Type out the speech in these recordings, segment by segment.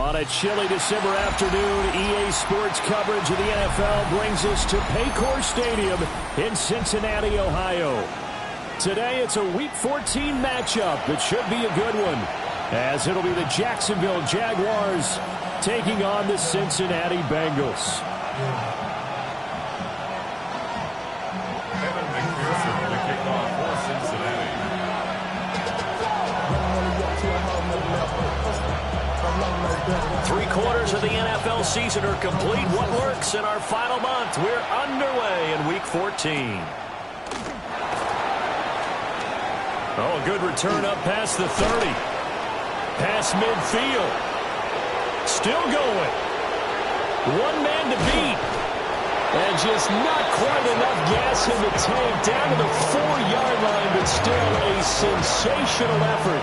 On a chilly December afternoon, EA Sports coverage of the NFL brings us to Paycor Stadium in Cincinnati, Ohio. Today, it's a Week 14 matchup. It should be a good one, as it'll be the Jacksonville Jaguars taking on the Cincinnati Bengals. Three-quarters of the NFL season are complete. What works in our final month? We're underway in Week 14. Oh, a good return up past the 30. Past midfield. Still going. One man to beat. And just not quite enough gas in the tank. Down to the 4-yard line, but still a sensational effort.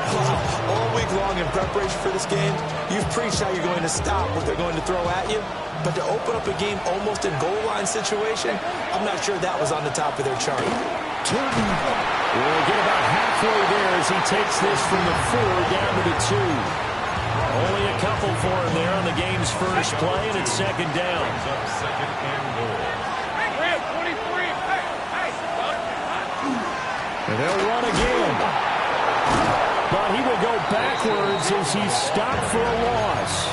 All week long in preparation for this game, you've preached how you're going to stop what they're going to throw at you. But to open up a game almost in goal line situation, I'm not sure that was on the top of their chart. Turton will get about halfway there as he takes this from the 4 down to the 2. Only a couple for him there on the game's first play, and it's second down. Second and goal. And they'll run again. But he will go backwards as he's stopped for a loss.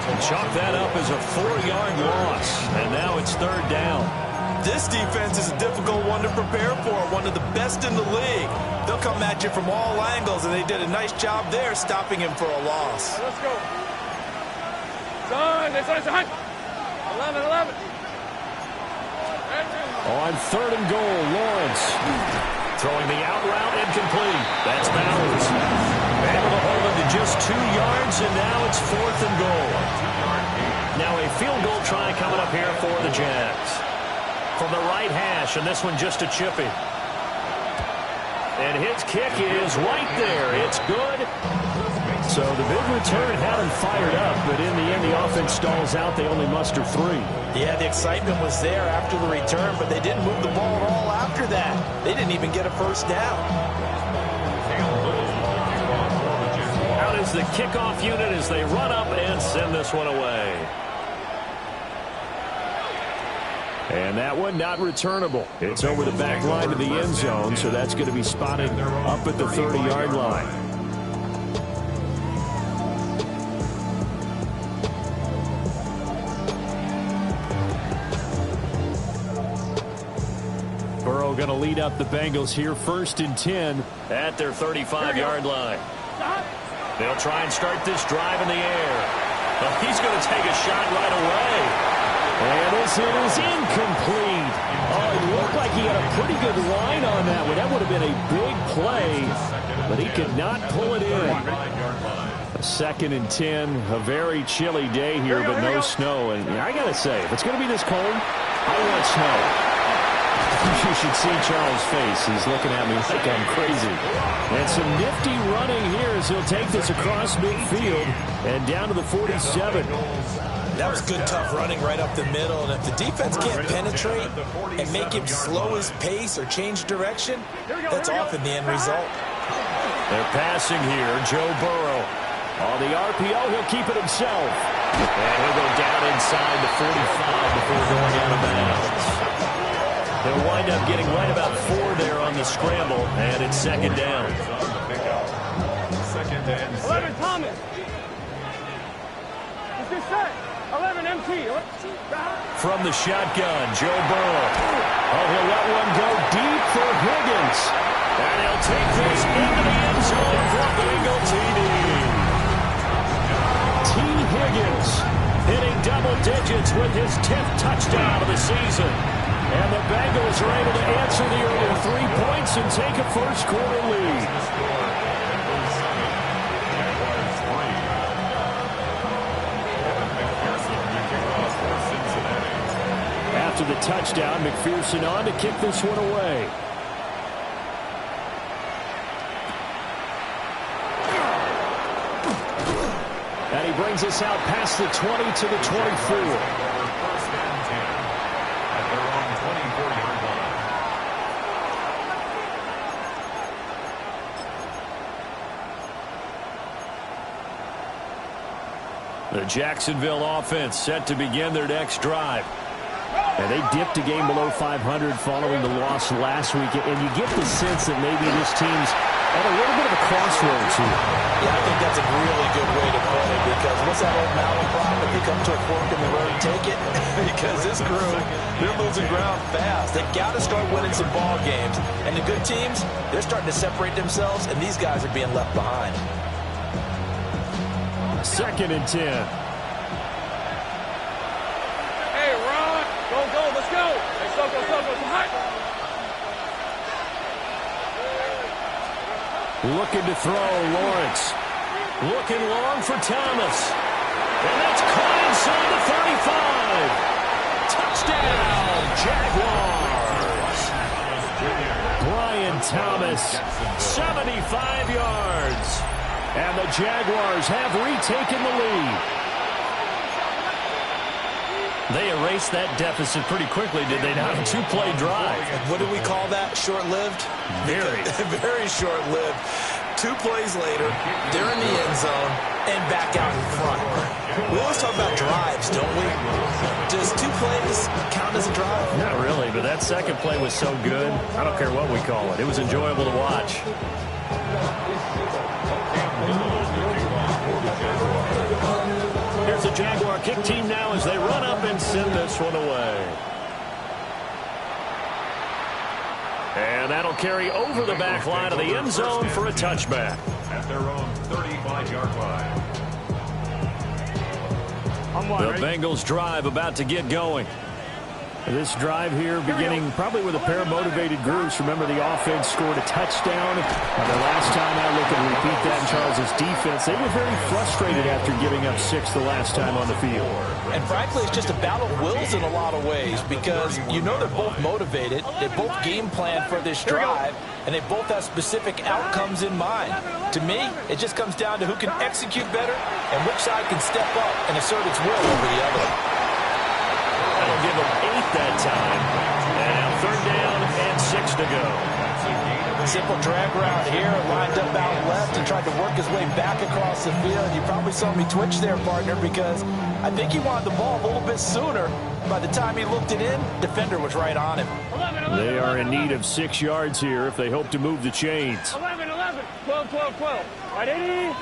And chalk that up as a 4-yard loss. And now it's third down. This defense is a difficult one to prepare for, one of the best in the league. They'll come at you from all angles, and they did a nice job there stopping him for a loss. Let's go. It's a hunt. 11. On third and goal, Lawrence. Throwing the out route, incomplete. That's Bowers. Able to hold him to just 2 yards, and now it's fourth and goal. Now a field goal try coming up here for the Jags. From the right hash, and this one just a chippy. And his kick is right there. It's good. So the big return had him fired up, but in the end, the offense stalls out. They only muster 3. Yeah, the excitement was there after the return, but they didn't move the ball at all after that. They didn't even get a first down. Out is the kickoff unit as they run up and send this one away. And that one not returnable. It's over the back line of the end zone, so that's going to be spotted up at the 30-yard line. Burrow going to lead up the Bengals here, 1st and 10 at their 35-yard line. They'll try and start this drive in the air. Well, he's going to take a shot right away. And this hit is incomplete. Oh, it looked like he had a pretty good line on that one. That would have been a big play, but he could not pull it in. A 2nd and 10, a very chilly day here, but no snow. And I got to say, if it's going to be this cold, I want snow. You should see Charles' face. He's looking at me like I'm crazy. And some nifty running here as he'll take this across midfield and down to the 47. That was good, tough running right up the middle. And if the defense can't penetrate and make him slow his pace or change direction, that's often the end result. They're passing here. Joe Burrow. On the RPO, he'll keep it himself. And he'll go down inside the 45 before going out of bounds. They'll wind up getting right about 4 there on the scramble, and it's second down. Second and 11 Thomas. Is this set? 11 MT. From the shotgun, Joe Burrow. Oh, he'll let one go deep for Higgins. And he'll take this into the end zone for a Bengal TD. T. Higgins hitting double digits with his 10th touchdown of the season. And the Bengals are able to answer the early 3 points and take a first-quarter lead. After the touchdown, McPherson on to kick this one away. And he brings us out past the 20 to the 24. The Jacksonville offense set to begin their next drive. And they dipped a game below 500 following the loss last week. And you get the sense that maybe this team's at a little bit of a crossroads here. Yeah, I think that's a really good way to put it, because what's that old malaprop? If you come to a fork in the road, take it. Because this crew, they're losing ground fast. They got to start winning some ball games. And the good teams, they're starting to separate themselves, and these guys are being left behind. 2nd and 10. Hey, Ron. Go, let's go. Hey, Soko, hot. Looking to throw, Lawrence. Looking long for Thomas. And that's caught inside the 35. Touchdown, Jaguars. Brian Thomas, 75 yards. And the Jaguars have retaken the lead. They erased that deficit pretty quickly, did they not? A 2-play drive. What do we call that? Short-lived? Very. Very short-lived. 2 plays later, they're in the end zone and back out in front. We always talk about drives, don't we? Does 2 plays count as a drive? Not really, but that second play was so good. I don't care what we call it. It was enjoyable to watch. Here's the Jaguar kick team now as they run up and send this one away. And that'll carry over the back line of the end zone for a touchback. At their own 35-yard line. The Bengals drive about to get going. This drive here beginning probably with a pair of motivated groups. Remember, the offense scored a touchdown. The last time I look at repeat that in Charles' defense, they were very frustrated after giving up 6 the last time on the field. And frankly, it's just a battle of wills in a lot of ways, because you know they're both motivated. They both game plan for this drive, and they both have specific outcomes in mind. To me, it just comes down to who can execute better and which side can step up and assert its will over the other. That'll give them 8 that time. And now 3rd down and 6 to go. Simple drag route here, lined up out left and tried to work his way back across the field. You probably saw me twitch there, partner, because I think he wanted the ball a little bit sooner. By the time he looked it in, defender was right on him. They are in need of 6 yards here if they hope to move the chains. 11, 12. Right, 80.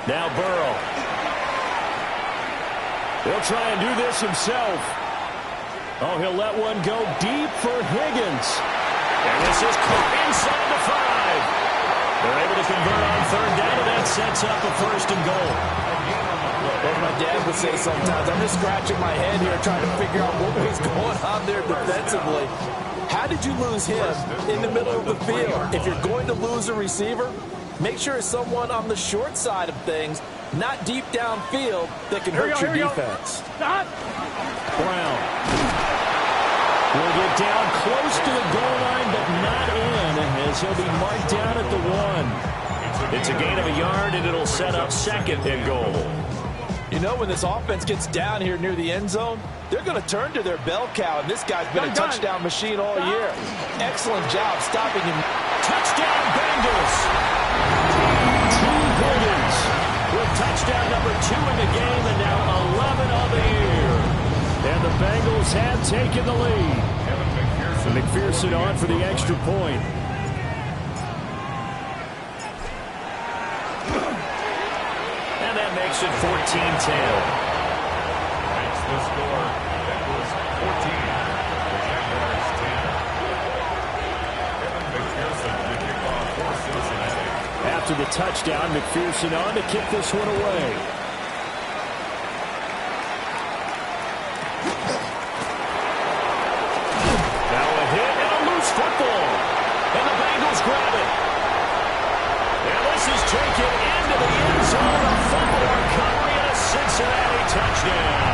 Now Burrow. He'll try and do this himself. Oh, he'll let one go deep for Higgins. And this is caught inside the 5. They're able to convert on 3rd down, and that sets up a 1st and goal. As my dad would say sometimes, I'm just scratching my head here trying to figure out what was going on there defensively. How did you lose him in the middle of the field? If you're going to lose a receiver, make sure it's someone on the short side of things, not deep downfield, that can hurt your defense. Stop. Brown will get down close to the goal line, but not in, as he'll be marked down at the 1. It's a gain of a yard, and it'll set up 2nd and goal. You know, when this offense gets down here near the end zone, they're going to turn to their bell cow, and this guy's been a touchdown machine all year. Excellent job stopping him. Touchdown, Bengals. T. Higgins with touchdown number 2 in the game, and now 11 on the year. And the Bengals have taken the lead. McPherson on for the extra point. And that makes it 14-10. That's the score. That was 14. The Jaguars 10. Evan McPherson to kick off for Cincinnati. After the touchdown, McPherson on to kick this one away. Football, and the Bengals grab it. And this is taken into the end zone. A fumble recovery and a Cincinnati touchdown.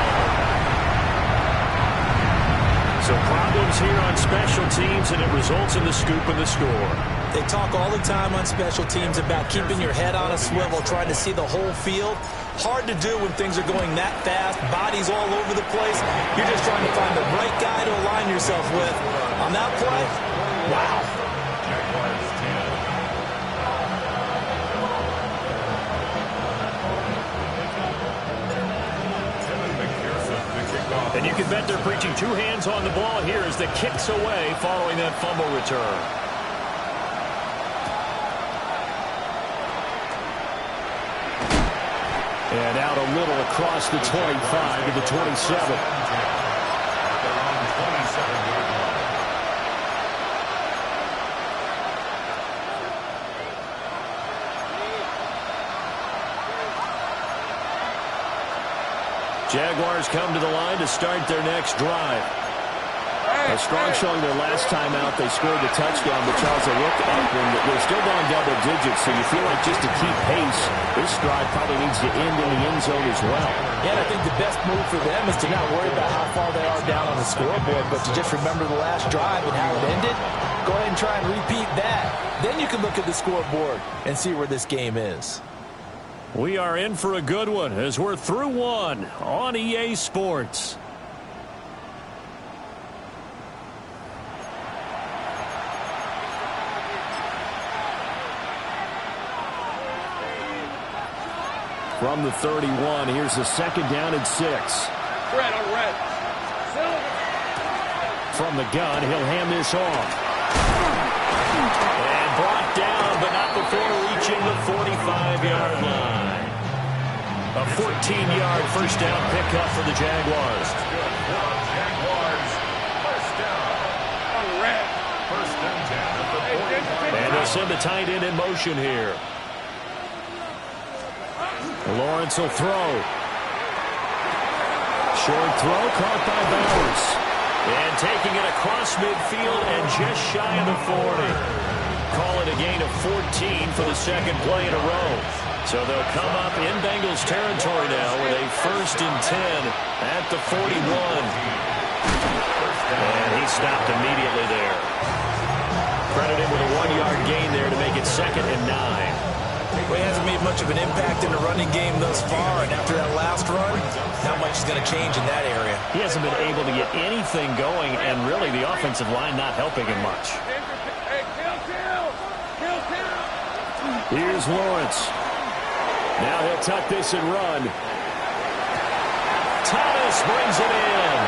So problems here on special teams, and it results in the scoop and the score. They talk all the time on special teams about keeping your head on a swivel, trying to see the whole field. Hard to do when things are going that fast, bodies all over the place. You're just trying to find the right guy to align yourself with. On that play, wow. Jaguars 10. And you can bet they're preaching two hands on the ball here as the kicks away following that fumble return. And out a little across the 25 to the 27. Jaguars come to the line to start their next drive. A strong showing their last time out. They scored the touchdown, but Charles, they look up and they're still down double digits, so you feel like just to keep pace, this drive probably needs to end in the end zone as well. Yeah, and I think the best move for them is to not worry about how far they are down on the scoreboard, but to just remember the last drive and how it ended. Go ahead and try and repeat that. Then you can look at the scoreboard and see where this game is. We are in for a good one as we're through one on EA Sports. From the 31, here's a 2nd down and 6. Red on red. From the gun, he'll hand this off. And brought down, but not before reaching the 45-yard line. A 14-yard first down pickup for the Jaguars. Jaguars, first down. On red. First and 10 at the 45. And they'll send the tight end in motion here. Lawrence will throw. Short throw caught by Bowers. And taking it across midfield and just shy of the 40. Call it a gain of 14 for the second play in a row. So they'll come up in Bengals territory now with a 1st and 10 at the 41. And he stopped immediately there. Credited with a 1-yard gain there to make it 2nd and 9. Well, he hasn't made much of an impact in the running game thus far, and after that last run, not much is going to change in that area. He hasn't been able to get anything going, and really the offensive line not helping him much. Hey, kill. Here's Lawrence. Now he'll tuck this and run. Thomas brings it in.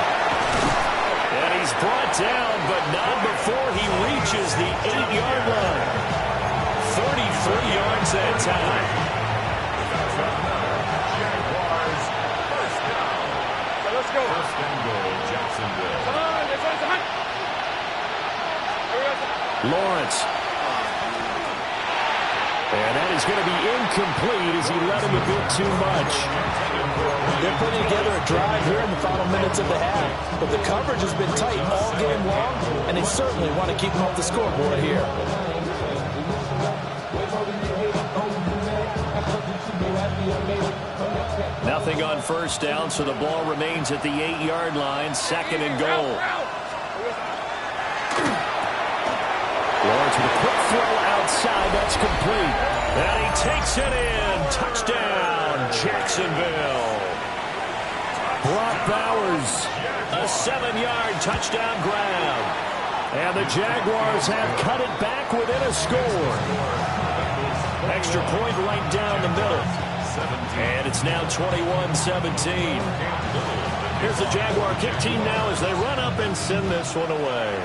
And he's brought down, but not before he reaches the 8-yard line. 43 yards that time. Jaguars, first down. Let's go. First and goal, Jacksonville. Come on, let's run. Lawrence. And that is going to be incomplete as he let him a bit too much. They're putting together a drive here in the final minutes of the half, but the coverage has been tight all game long, and they certainly want to keep them off the scoreboard here. Nothing on first down, so the ball remains at the 8-yard line, 2nd and goal. Lawrence with a quick throw outside. That's complete. And he takes it in. Touchdown, Jacksonville. Brock Bowers. A 7-yard touchdown grab. And the Jaguars have cut it back within a score. Extra point right down the middle. And it's now 21-17. Here's the Jaguar kick team now as they run up and send this one away.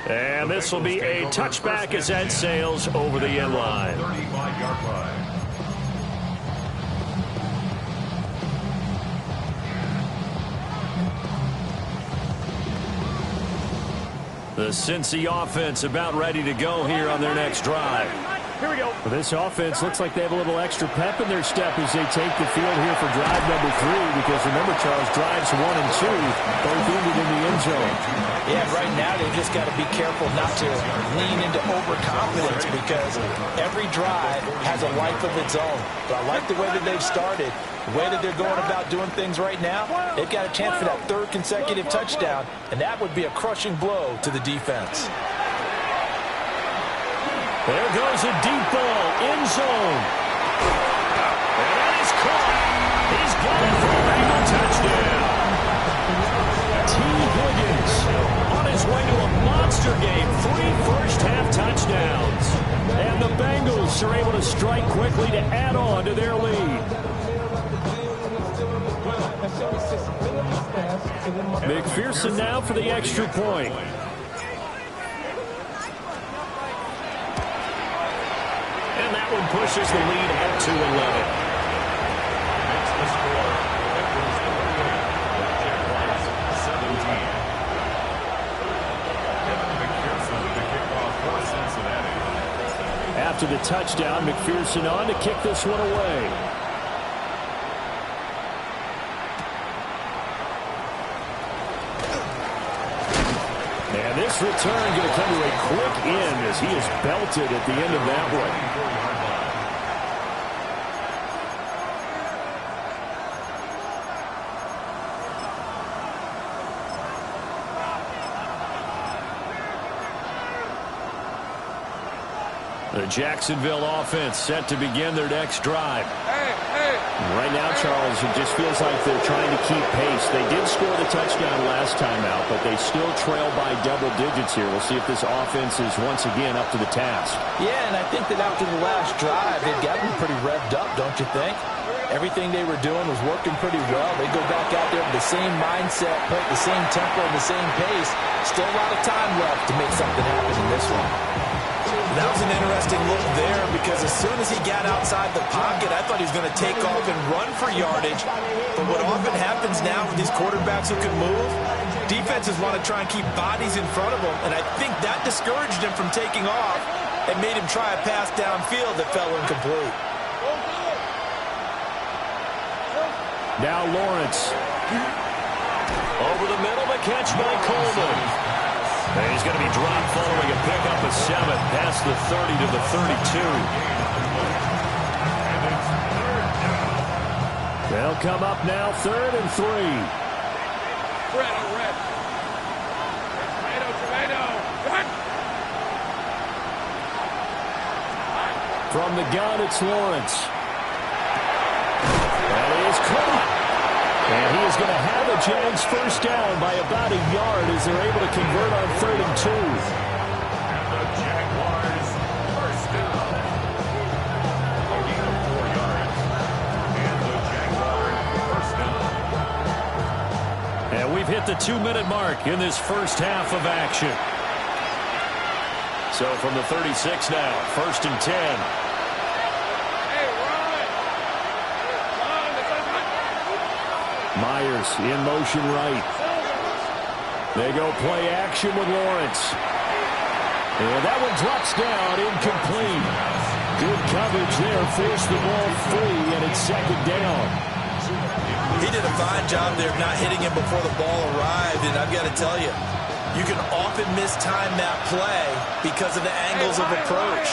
And this will be a touchback as that sails over the end line. 35-yard line. The Cincy offense about ready to go here on their next drive. Here we go. Well, this offense looks like they have a little extra pep in their step as they take the field here for drive number 3, because remember, Charles, drives 1 and 2 both ended in the end zone. Yeah, right now they've just got to be careful not to lean into overconfidence, because every drive has a life of its own. But I like the way that they've started, the way that they're going about doing things right now. They've got a chance for that 3rd consecutive touchdown, and that would be a crushing blow to the defense. There goes a deep ball, end zone. And that is caught. He's got it for a Bengal touchdown. T. Higgins on his way to a monster game. 3 first-half touchdowns. And the Bengals are able to strike quickly to add on to their lead. McPherson now for the extra point. And that one pushes the lead up to 11. Makes the score. Edwards 38. Jaguars 17. Kevin McPherson with the kickoff for Cincinnati. After the touchdown, McPherson on to kick this one away. And this return going to come to a quick end as he is belted at the end of that one. The Jacksonville offense set to begin their next drive. Right now, Charles, it just feels like they're trying to keep pace. They did score the touchdown last time out, but they still trail by double digits here. We'll see if this offense is once again up to the task. Yeah, and I think that after the last drive, they've gotten pretty revved up, don't you think? Everything they were doing was working pretty well. They go back out there with the same mindset, play the same tempo, and the same pace. Still a lot of time left to make something happen in this one. That was an interesting look there because as soon as he got outside the pocket, I thought he was going to take off and run for yardage. But what often happens now with these quarterbacks who can move, defenses want to try and keep bodies in front of them. And I think that discouraged him from taking off and made him try a pass downfield that fell incomplete. Now Lawrence. Over the middle, the catch by Coleman. And he's going to be dropped following a pickup of 7 past the 30 to the 32. They'll come up now 3rd and 3. Red. Tomato. From the gun, it's Lawrence. That is caught. And he is going to have a Jags first down by about a yard as they're able to convert on 3rd and 2. And the Jaguars first down. A gain of 4 yards. And the Jaguars first down. And we've hit the 2-minute mark in this first half of action. So from the 36 now, 1st and 10. Myers in motion right. They go play action with Lawrence. And that one drops down, incomplete. Good coverage there, forced the ball free, and it's 2nd down. He did a fine job there of not hitting him before the ball arrived, and I've got to tell you, you can often mistime that play because of the angles of approach.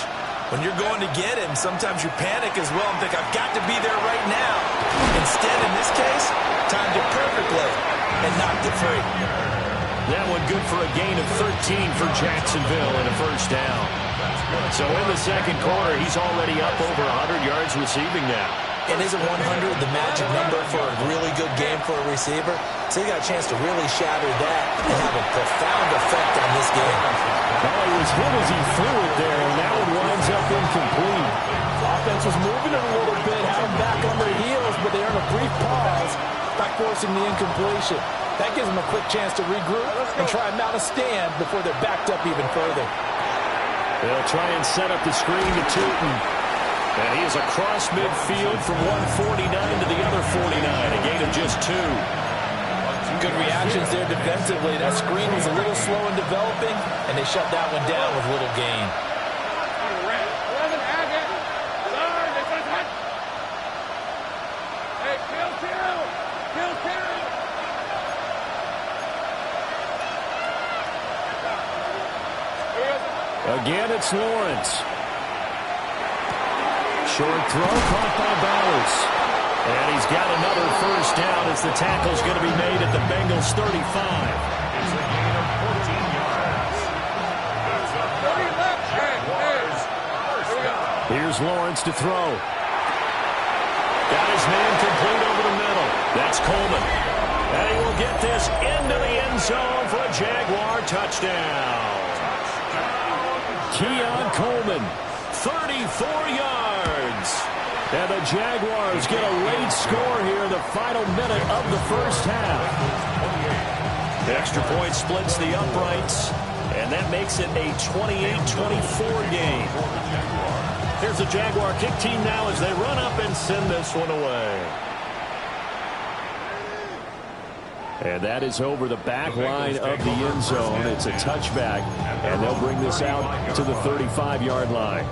When you're going to get him, sometimes you panic as well and think, I've got to be there right now. Instead, in this case, timed it perfectly and knocked it free. That one good for a gain of 13 for Jacksonville and a first down. So in the second quarter, he's already up over 100 yards receiving now. And isn't 100 the magic number for a really good game for a receiver? So he got a chance to really shatter that and have a profound effect on this game. Well, he was hit as he threw it there, and that one winds up incomplete. Offense was moving it a little bit, had them back on their heels, but they earned a brief pause by forcing the incompletion. That gives them a quick chance to regroup and try and mount a stand before they're backed up even further. They'll try and set up the screen to Tootin. And he is across midfield from 149 to the other 49, a gain of just 2. Good reactions there defensively. That screen was a little slow in developing, and they shut that one down with little gain. Again, it's Lawrence. Short throw caught by Bowers. And he's got another first down as the tackle's going to be made at the Bengals 35. It's a gain of 14 yards. That's a Jaguars first down. Here's Lawrence to throw. Got his man complete over the middle. That's Coleman. And he will get this into the end zone for a Jaguar touchdown. Keon Coleman, 34 yards. And the Jaguars get a late score here in the final minute of the first half. Extra point splits the uprights, and that makes it a 28-24 game. Here's the Jaguar kick team now as they run up and send this one away. And that is over the back line of the end zone. It's a touchback, and they'll bring this out to the 35-yard line.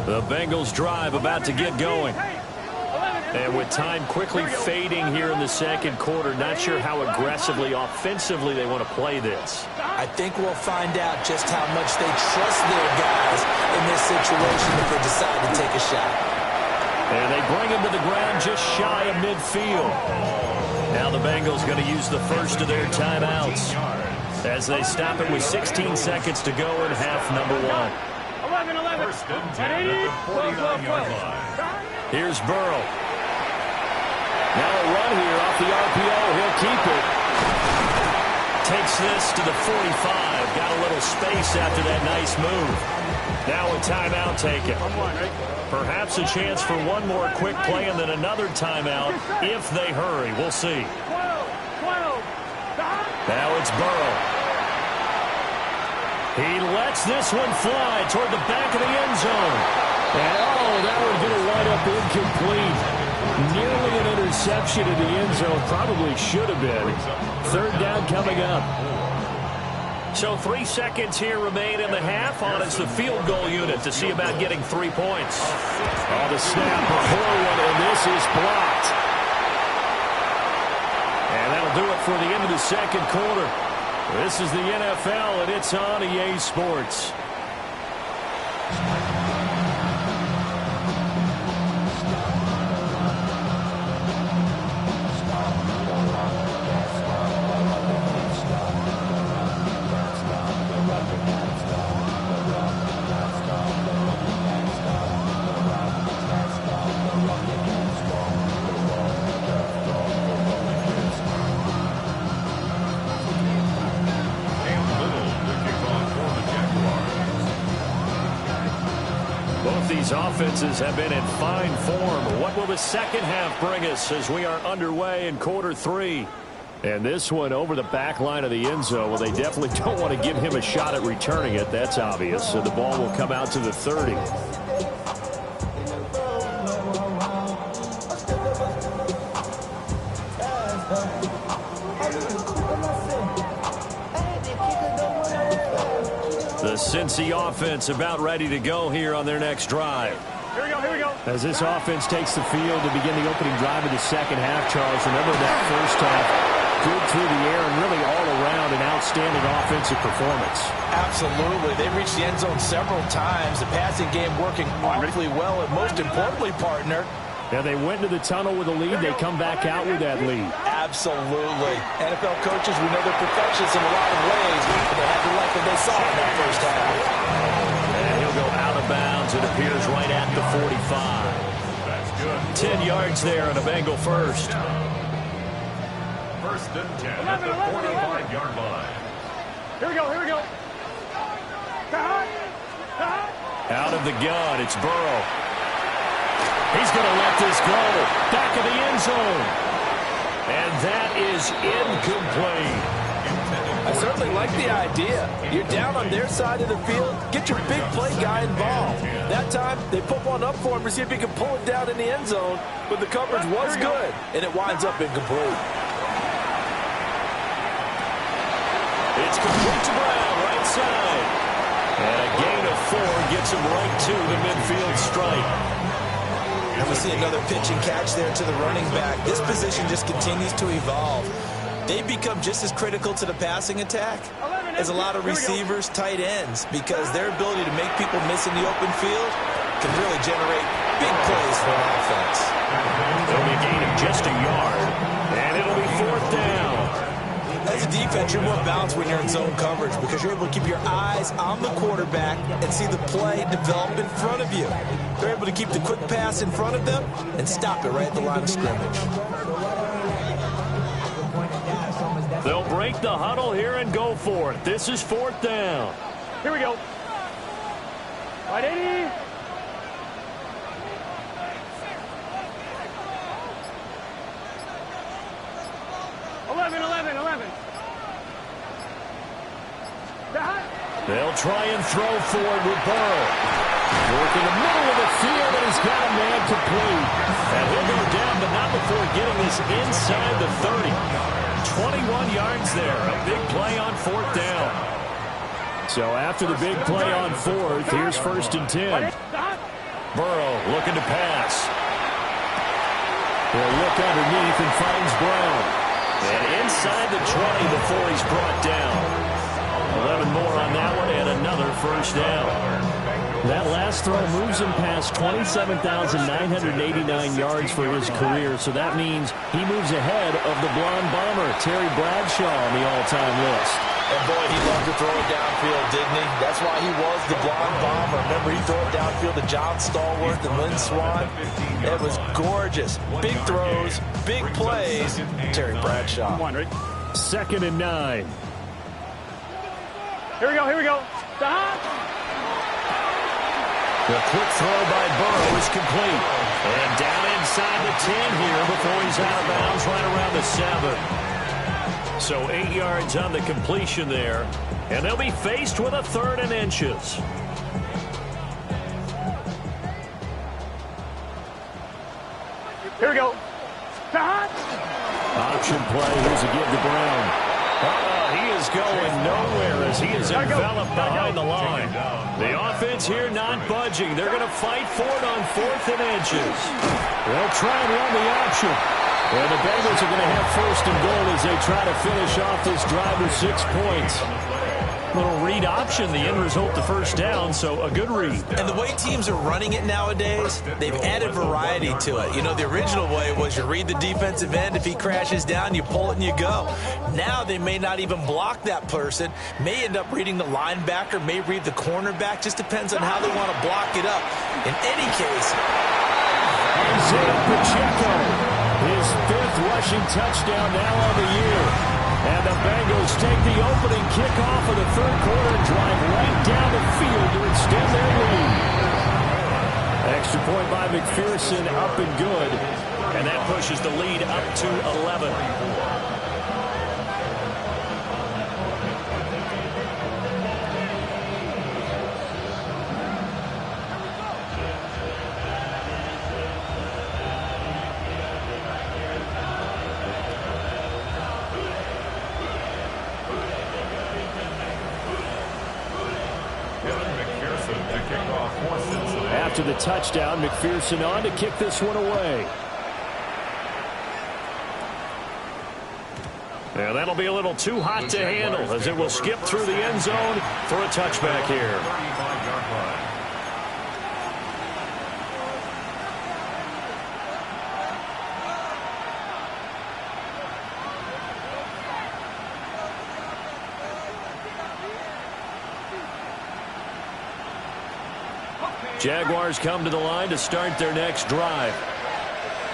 The Bengals drive about to get going. And with time quickly fading here in the second quarter, not sure how aggressively, offensively they want to play this. I think we'll find out just how much they trust their guys in this situation if they decide to take a shot. And they bring him to the ground just shy of midfield. Now the Bengals going to use the first of their timeouts as they stop it with 16 seconds to go in half number one. 11. First and 10 at the 49-yard line. Here's Burrow. Now a run here off the RPO. He'll keep it. Takes this to the 45. Got a little space after that nice move. Now a timeout taken. Perhaps a chance for one more quick play and then another timeout if they hurry. We'll see. Now it's Burrow. He lets this one fly toward the back of the end zone. And, that one's going to wind up incomplete. Nearly an interception in the end zone. Probably should have been. Third down coming up. So 3 seconds here remain in the half. On is the field goal unit to see about getting 3 points. Oh, the snap, a poor one, and this is blocked. And that'll do it for the end of the second quarter. This is the NFL, and it's on EA Sports. These offenses have been in fine form. What will the second half bring us as we are underway in quarter three? And this one over the back line of the end zone. Well, they definitely don't want to give him a shot at returning it. That's obvious. So the ball will come out to the 30. The Cincy offense about ready to go here on their next drive. Here we go. As this offense takes the field to begin the opening drive of the second half, Charles, remember that first half, good through the air and really all around an outstanding offensive performance. Absolutely. They reached the end zone several times. The passing game working awfully well, and most importantly, partner, yeah, they went into the tunnel with a lead. They come back out with that lead. Absolutely. NFL coaches, we know they're perfectionists in a lot of ways, but they had to like what they saw in that first half. And he'll go out of bounds. It appears right at the 45. That's good. 10 yards there and a Bengal first. First and 10 at the 45-yard line. Here we go. Out of the gun, it's Burrow. He's going to let this go. Back of the end zone. And that is incomplete. I certainly like the idea. You're down on their side of the field. Get your big play guy involved. That time, they put one up for him to see if he can pull it down in the end zone. But the coverage was good, and it winds up incomplete. It's complete to Brown, right side. And a gain of 4 gets him right to the midfield stripe. And we see another pitch and catch there to the running back. This position just continues to evolve. They become just as critical to the passing attack as a lot of receivers, tight ends, because their ability to make people miss in the open field can really generate big plays for an offense. It'll be a gain of just a yard, and it'll be 4th down. As a defense, you're more balanced when you're in zone coverage because you're able to keep your eyes on the quarterback and see the play develop in front of you. They're able to keep the quick pass in front of them and stop it right at the line of scrimmage. They'll break the huddle here and go for it. This is 4th down. Here we go. Right, 80. They'll try and throw for it with Burrow. Work in the middle of the field, and he's got a man complete. And he'll go down, but not before getting this inside the 30. 21 yards there. A big play on 4th down. So after the big play on 4th, here's 1st and 10. Burrow looking to pass. He'll look underneath and finds Brown. And inside the 20 before he's brought down. 11 more on that one and another 1st down. That last throw moves him past 27,989 yards for his career, so that means he moves ahead of the blonde bomber, Terry Bradshaw, on the all-time list. And boy, he loved to throw it downfield, didn't he? That's why he was the blonde bomber. Remember, he threw it downfield to John Stallworth and Lynn Swann. It was gorgeous. Big throws, big plays. Terry Bradshaw. 2nd and 9. Here we go, here we go. Stop. The quick throw by Burrow is complete. And down inside the 10 here before he's out of bounds right around the 7. So 8 yards on the completion there. And they'll be faced with a 3rd and inches. Here we go. Stop. Option play. Here's a give to Brown. He is going nowhere as he is enveloped behind the line. The offense here not budging. They're going to fight for it on 4th and inches. They'll try and run the option. And the Bengals are going to have 1st and goal as they try to finish off this drive with 6 points. Little read option, the end result, the 1st down, so a good read. And the way teams are running it nowadays, they've added variety to it. You know, the original way was you read the defensive end. If he crashes down, you pull it and you go. Now they may not even block that person, may end up reading the linebacker, may read the cornerback. Just depends on how they want to block it up. In any case, Isaiah Pacheco, his 5th rushing touchdown now on the year. And the Bengals take the opening kickoff of the 3rd quarter and drive right down the field to extend their lead. Extra point by McPherson, up and good. And that pushes the lead up to 11. After the touchdown, McPherson on to kick this one away. And that'll be a little too hot to handle as it will skip through the end zone for a touchback here. Jaguars come to the line to start their next drive.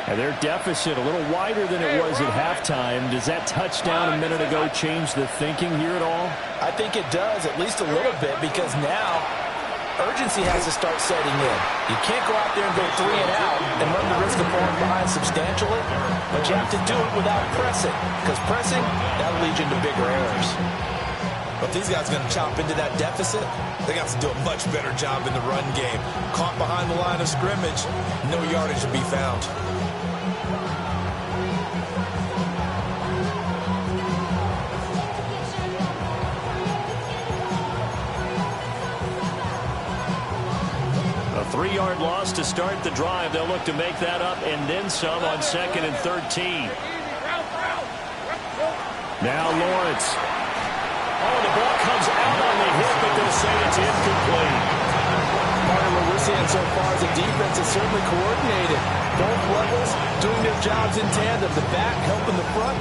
And their deficit a little wider than it was at halftime. Does that touchdown a minute ago change the thinking here at all? I think it does, at least a little bit, because now urgency has to start setting in. You can't go out there and go 3 and out and run the risk of falling behind substantially, but you have to do it without pressing, because pressing, that'll lead you into bigger errors. But if these guys are going to chop into that deficit, they got to do a much better job in the run game. Caught behind the line of scrimmage, no yardage to be found. A 3-yard loss to start the drive. They'll look to make that up and then some on 2nd and 13. Now Lawrence. Oh, the ball comes out on the hip, but they'll say it's incomplete. Part of what we're seeing so far is the defense is certainly coordinated. Both levels doing their jobs in tandem. The back helping the front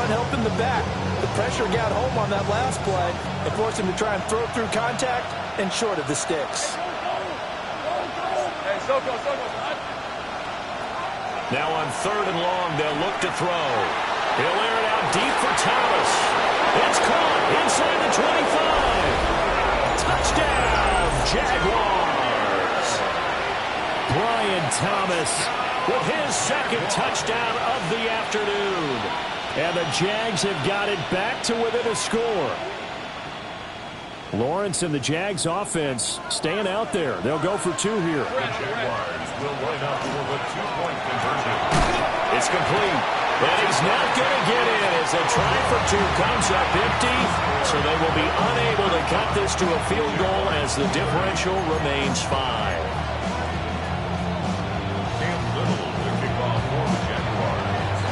helping the back. The pressure got home on that last play and forced him to try and throw through contact and short of the sticks. Now on 3rd and long, they'll look to throw. He'll air it out deep for Thomas. It's caught inside the 25. Touchdown, Jaguars. Brian Thomas with his 2nd touchdown of the afternoon. And the Jags have got it back to within a score. Lawrence and the Jags offense staying out there. They'll go for 2 here. The Jaguars will line up for the 2-point conversion. It's complete. And he's not going to get in as a try for 2 comes up empty. So they will be unable to cut this to a field goal as the differential remains 5. Cam Little to kick off for the Jaguars.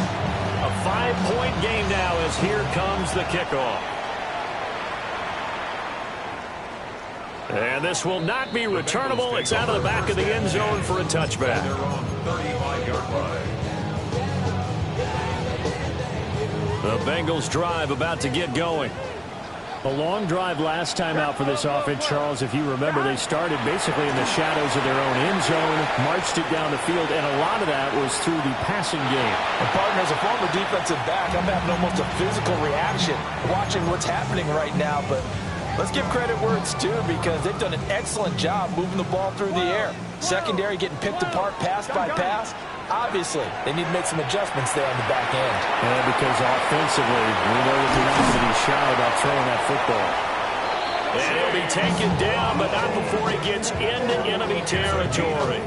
A 5-point game now as here comes the kickoff. And this will not be returnable. It's out of the back of the end zone for a touchback. They're on 35-yard line. The Bengals drive about to get going. A long drive last time out for this offense, Charles. If you remember, they started basically in the shadows of their own end zone, marched it down the field, and a lot of that was through the passing game. And partner, as a former defensive back, I'm having almost a physical reaction watching what's happening right now. But let's give credit where it's due because they've done an excellent job moving the ball through the air. Secondary getting picked apart pass by pass. Obviously, they need to make some adjustments there on the back end. And because offensively, we know that they're not going to be shy about throwing that football. And he'll be taken down, but not before he gets into enemy territory.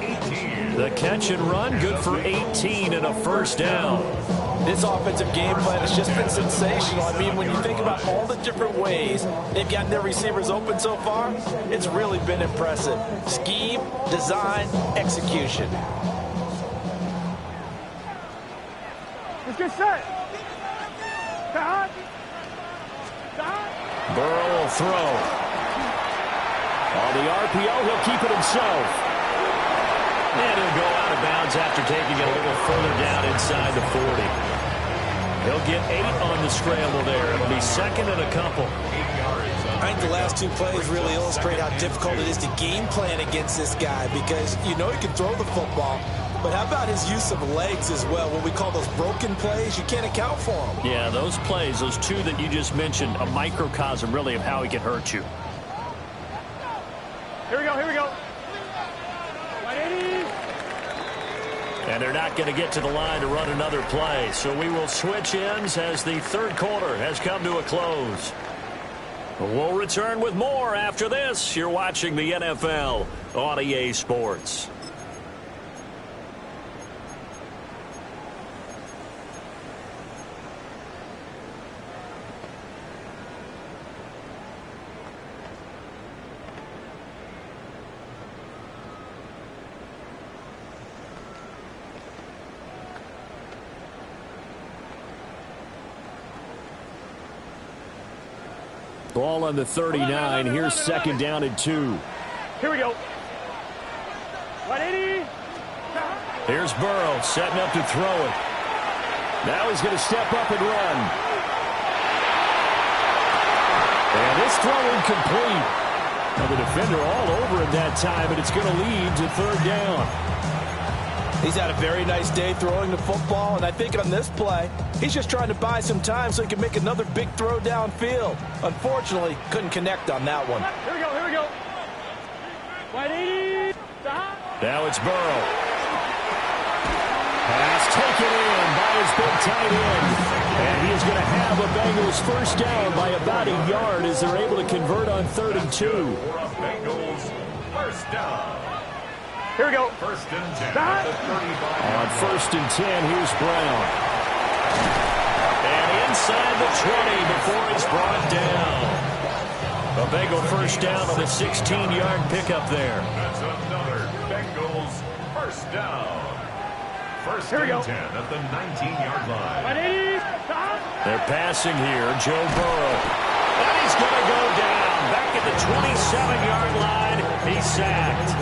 The catch and run, good for 18 and a first down. This offensive game plan has just been sensational. I mean, when you think about all the different ways they've gotten their receivers open so far, it's really been impressive. Scheme, design, execution. Let's get set. Stop. Stop. Burrow will throw. On the RPO, he'll keep it himself. And he'll go out of bounds after taking it a little further down inside the 40. He'll get 8 on the scramble there. It'll be second and a couple. I think the last 2 plays really illustrate how difficult it is to game plan against this guy because you know he can throw the football, but how about his use of legs as well? What we call those broken plays, you can't account for them. Yeah, those plays, those 2 that you just mentioned, a microcosm really of how he can hurt you. Here we go, here we go. 180. And they're not going to get to the line to run another play. So we will switch ends as the third quarter has come to a close. We'll return with more after this. You're watching the NFL on EA Sports. Ball on the 39. Here's second down and 2. Here we go. 180. Here's Burrow setting up to throw it. Now he's going to step up and run. And this throw incomplete. Now the defender all over him that time, and it's going to lead to third down. He's had a very nice day throwing the football, and I think on this play, he's just trying to buy some time so he can make another big throw downfield. Unfortunately, couldn't connect on that one. Here we go, here we go. 180. Stop. Now it's Burrow. Pass taken in by his big tight end. And he is going to have a Bengals first down by about a yard as they're able to convert on 3rd and 2. For a Bengals first down. Here we go. First and 10 Stop. at the 35. On 1st and 10, here's Brown. And inside the 20 before he's brought down. A Bengal first down on the 16-yard pickup there. That's another Bengals first down. First Here we and go. 10 at the 19-yard line. 180. Stop. They're passing here. Joe Burrow. And he's going to go down. Back at the 27-yard line. He's sacked.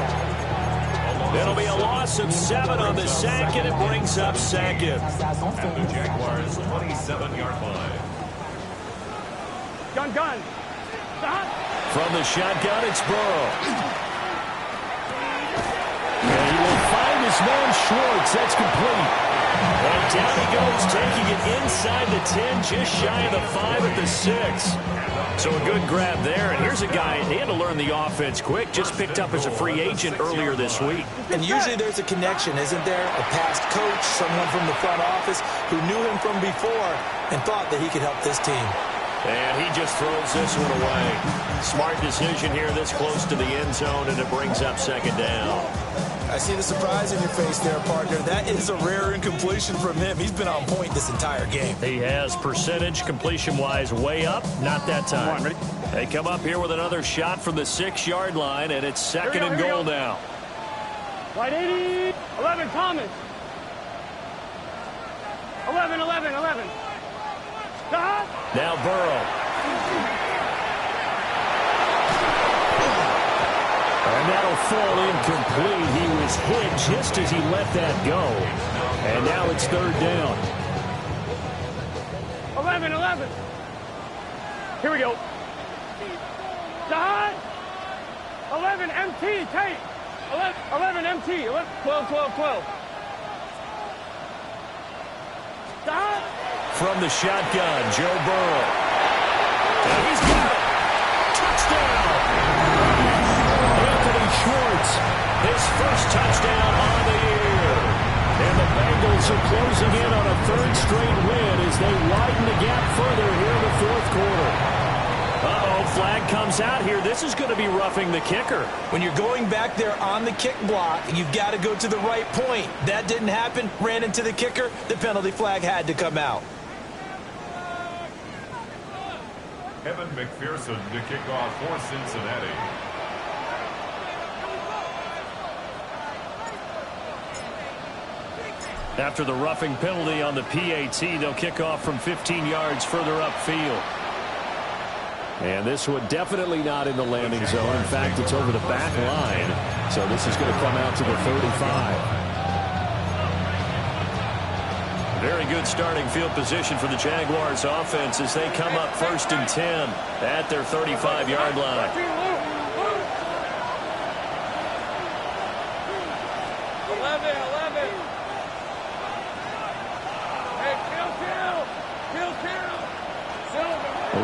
It'll be a loss of 7 on the sack, and it brings up second. At the Jaguars' 27-yard line. Gun. Stop. From the shotgun, it's Burrow. And he will find his man Schwartz. That's complete. And down he goes, taking it inside the 10, just shy of the 5 at the 6. So a good grab there. And here's a guy, he had to learn the offense quick, just picked up as a free agent earlier this week. And usually there's a connection, isn't there? A past coach, someone from the front office who knew him from before and thought that he could help this team. And he just throws this one away. Smart decision here this close to the end zone, and it brings up second down. I see the surprise in your face there, partner. That is a rare incompletion from him. He's been on point this entire game. He has percentage completion-wise way up. Not that time. They come up here with another shot from the 6-yard line, and it's second and goal now. Right 80. 11, Thomas. 11. Stop. Now Burrow. And that'll fall incomplete. He was hit just as he let that go. And now it's third down. 11. Here we go. Stop. 11 MT, Tate. 11 MT. 12. Stop. From the shotgun, Joe Burrow. And he's got it. Touchdown. Anthony Schwartz, his first touchdown on the year. And the Bengals are closing in on a third straight win as they widen the gap further here in the fourth quarter. Uh-oh, flag comes out here. This is going to be roughing the kicker. When you're going back there on the kick block, you've got to go to the right point. That didn't happen. Ran into the kicker. The penalty flag had to come out. Kevin McPherson to kick off for Cincinnati. After the roughing penalty on the PAT, they'll kick off from 15 yards further upfield. And this one definitely not in the landing zone. In fact, it's over the back line. So this is going to come out to the 35. Very good starting field position for the Jaguars offense as they come up first and 10 at their 35-yard line. 11. Hey, kill.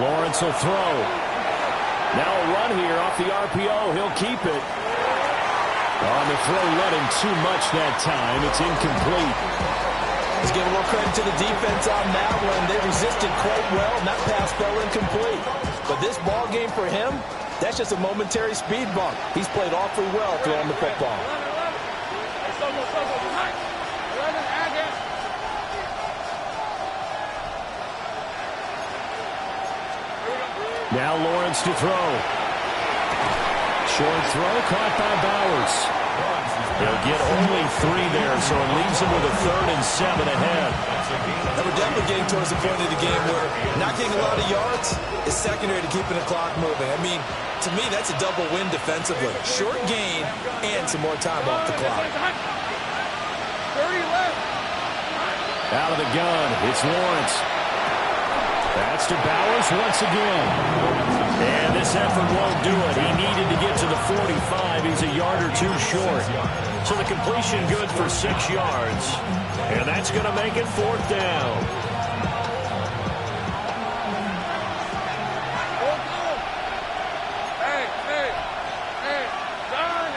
Lawrence will throw. Now a run here off the RPO. He'll keep it. On the throw, letting too much that time. It's incomplete. Let's give a little credit to the defense on that one. They resisted quite well. That pass fell incomplete. But this ball game for him, that's just a momentary speed bump. He's played awfully well throwing the football. 11. Behind. 11, Agate. Now Lawrence to throw. Short throw caught by Bowers. He'll get only 3 there, so it leaves him with a 3rd and 7 ahead. And we're definitely getting towards the point of the game where not getting a lot of yards is secondary to keeping the clock moving. I mean, to me, that's a double win defensively. Short gain and some more time off the clock. 30 left. Out of the gun, it's Lawrence. That's to Bowers once again. And this effort won't do it. He needed to get to the 45. He's a yard or 2 short. So the completion good for 6 yards. And that's going to make it 4th down. Hey, John,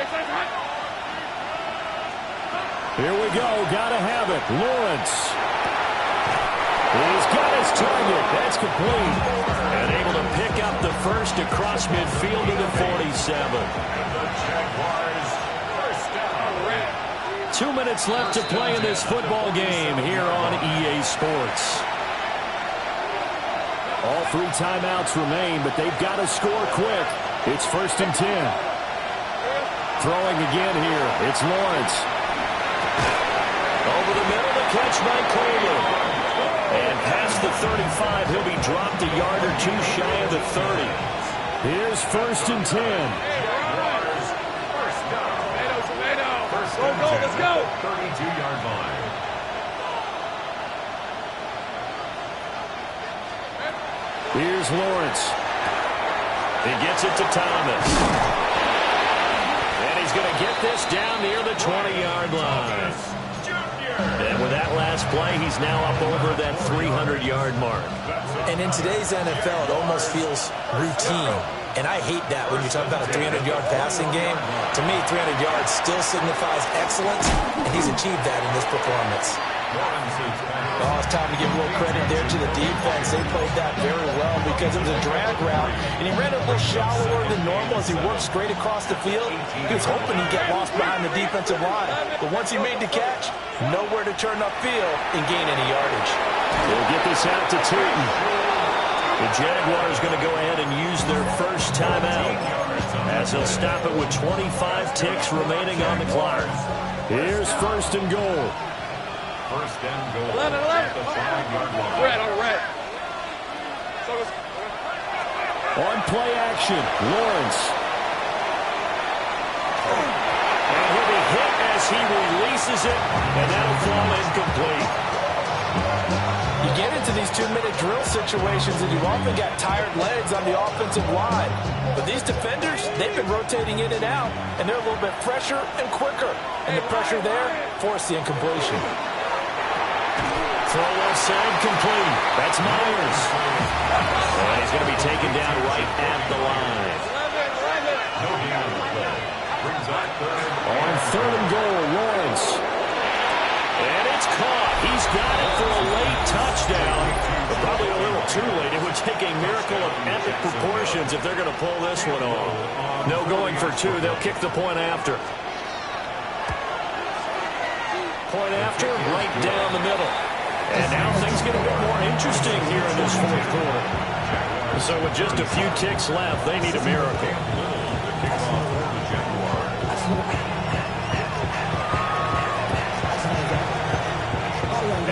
Here we go. Got to have it. Lawrence. He's got his target. That's complete. And able to pick up the first across midfield to the 47. First down. 2 minutes left to play in this football game here on EA Sports. All 3 timeouts remain, but they've got to score quick. It's 1st and 10. Throwing again here. It's Lawrence. Over the middle, the catch by Coleman. And past the 35, he'll be dropped a yard or 2 shy of the 30. Here's 1st and 10. First down. Tomato. First Go, and go, 10 let's go. 32-yard line. Here's Lawrence. He gets it to Thomas. And he's going to get this down near the 20-yard line. And with that last play, he's now up over that 300-yard mark. And in today's NFL, it almost feels routine. And I hate that when you talk about a 300-yard passing game. To me, 300 yards still signifies excellence, and he's achieved that in this performance. Lawrence's pass. Oh, it's time to give a little credit there to the defense. They played that very well because it was a drag route, and he ran it a little shallower than normal as he worked straight across the field. He was hoping he'd get lost behind the defensive line, but once he made the catch, nowhere to turn upfield and gain any yardage. They'll get this out to Tootin. The Jaguars going to go ahead and use their first timeout as they'll stop it with 25 ticks remaining on the clock. Here's first and goal. First and goal. 11. At the 5-yard line. Red on the red. So goes. On play action, Lawrence. And he'll be hit as he releases it, and that'll fall incomplete. You get into these 2-minute drill situations, and you've often got tired legs on the offensive line. But these defenders, they've been rotating in and out, and they're a little bit fresher and quicker. And the pressure there forced the incompletion. Throw well side complete. That's Myers. And he's going to be taken down right at the line. No gain on the play. Brings up On third and goal, Lawrence. And it's caught. He's got it for a late touchdown. But probably a little too late. It would take a miracle of epic proportions if they're going to pull this one off. No going for two. They'll kick the point after. Point after, right down the middle. And now things get a bit more interesting here in this fourth quarter. So with just a few ticks left, they need a miracle.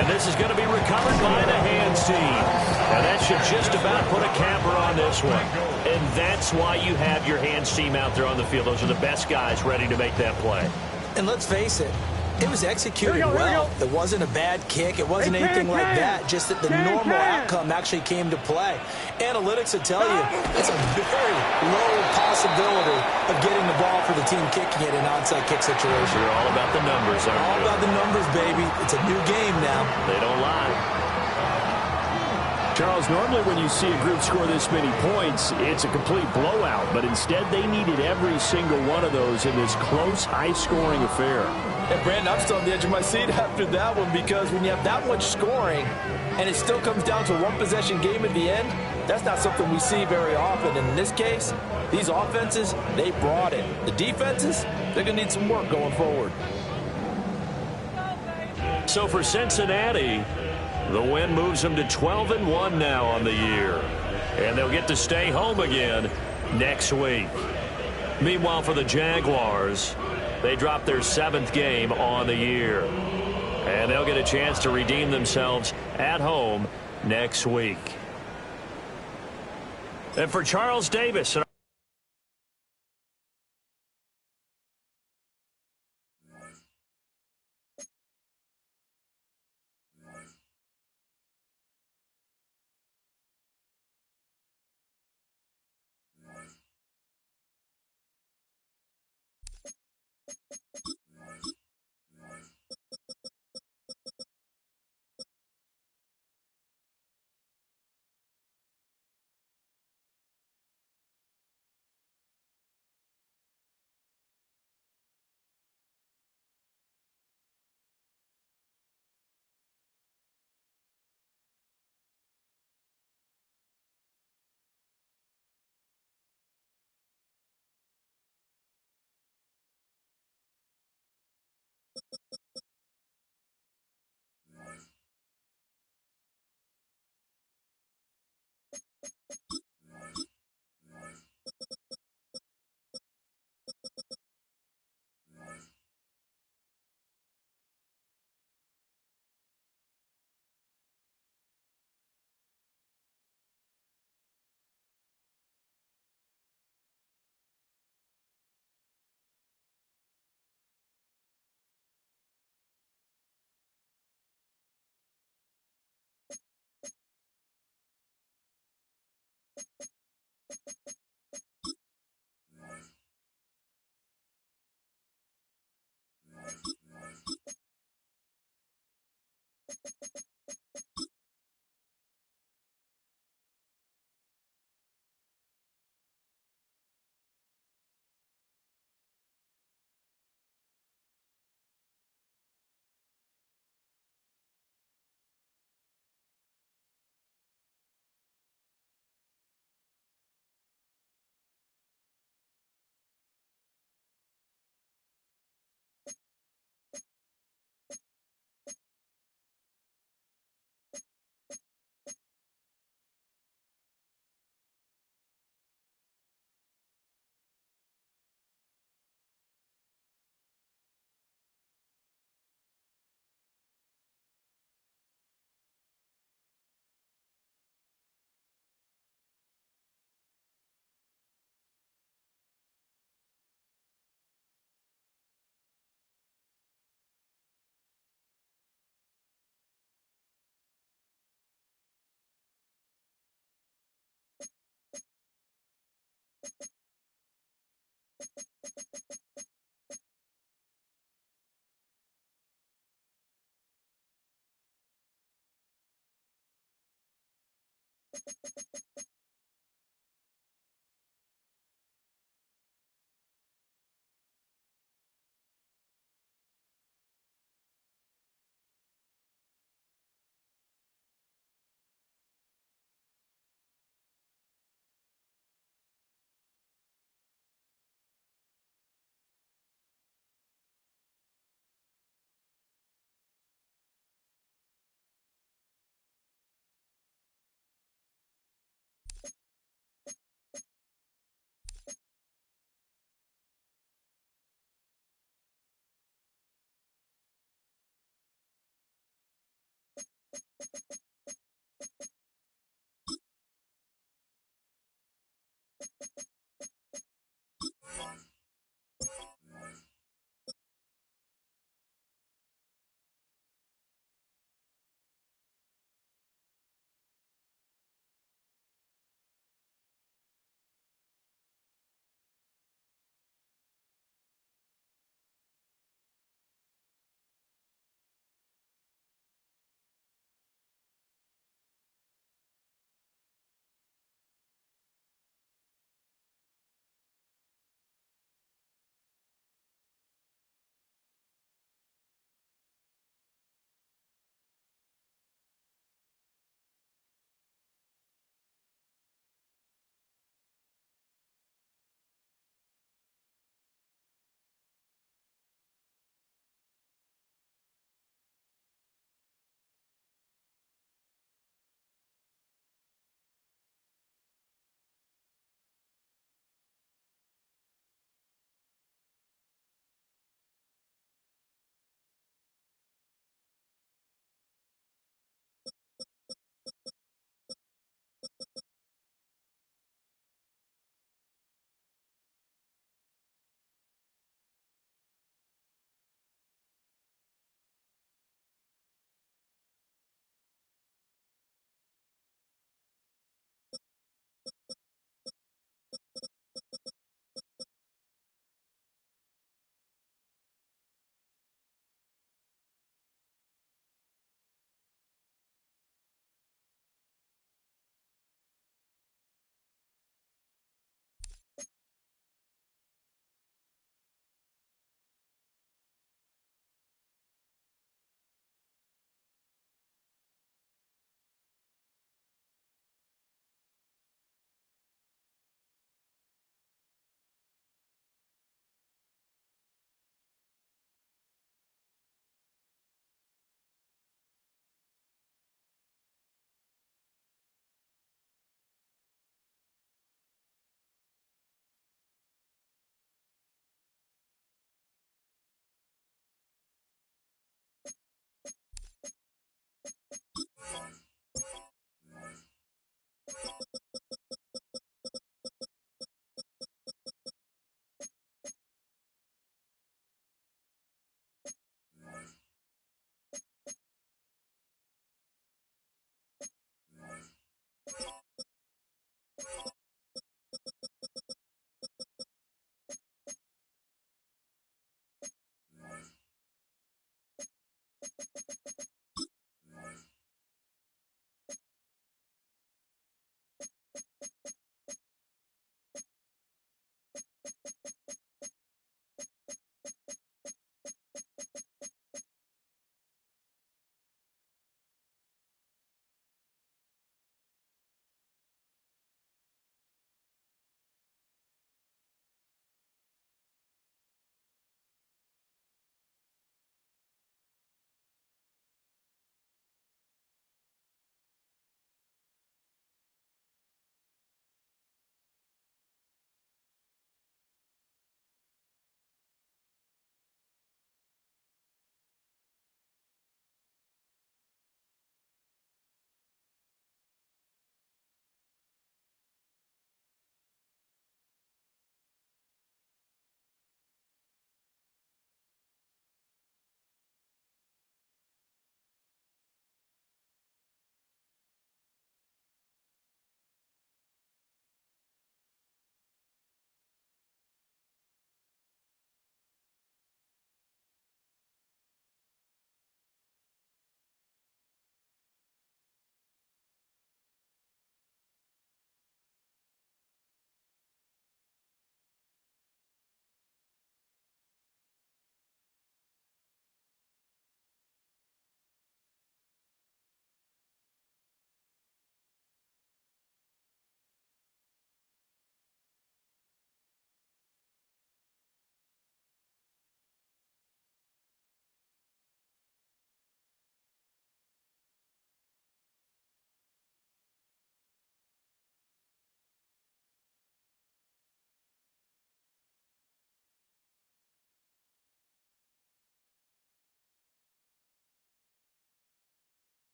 And this is going to be recovered by the hands team. Now that should just about put a capper on this one. And that's why you have your hands team out there on the field. Those are the best guys ready to make that play. And let's face it, it was executed well. It wasn't a bad kick. It wasn't anything like that. Just that the normal outcome actually came to play. Analytics will tell you it's a very low possibility of getting the ball for the team kicking it in an onside kick situation. You're all about the numbers, aren't you? All about the numbers, baby. It's a new game now. They don't lie. Charles, normally when you see a group score this many points, it's a complete blowout. But instead, they needed every single one of those in this close, high-scoring affair. And Brandon, I'm still on the edge of my seat after that one because when you have that much scoring and it still comes down to a one-possession game at the end, that's not something we see very often. And in this case, these offenses, they brought it. The defenses, they're going to need some work going forward. So for Cincinnati, the win moves them to 12-1 now on the year. And they'll get to stay home again next week. Meanwhile, for the Jaguars, they dropped their 7th game on the year. And they'll get a chance to redeem themselves at home next week. And for Charles Davis...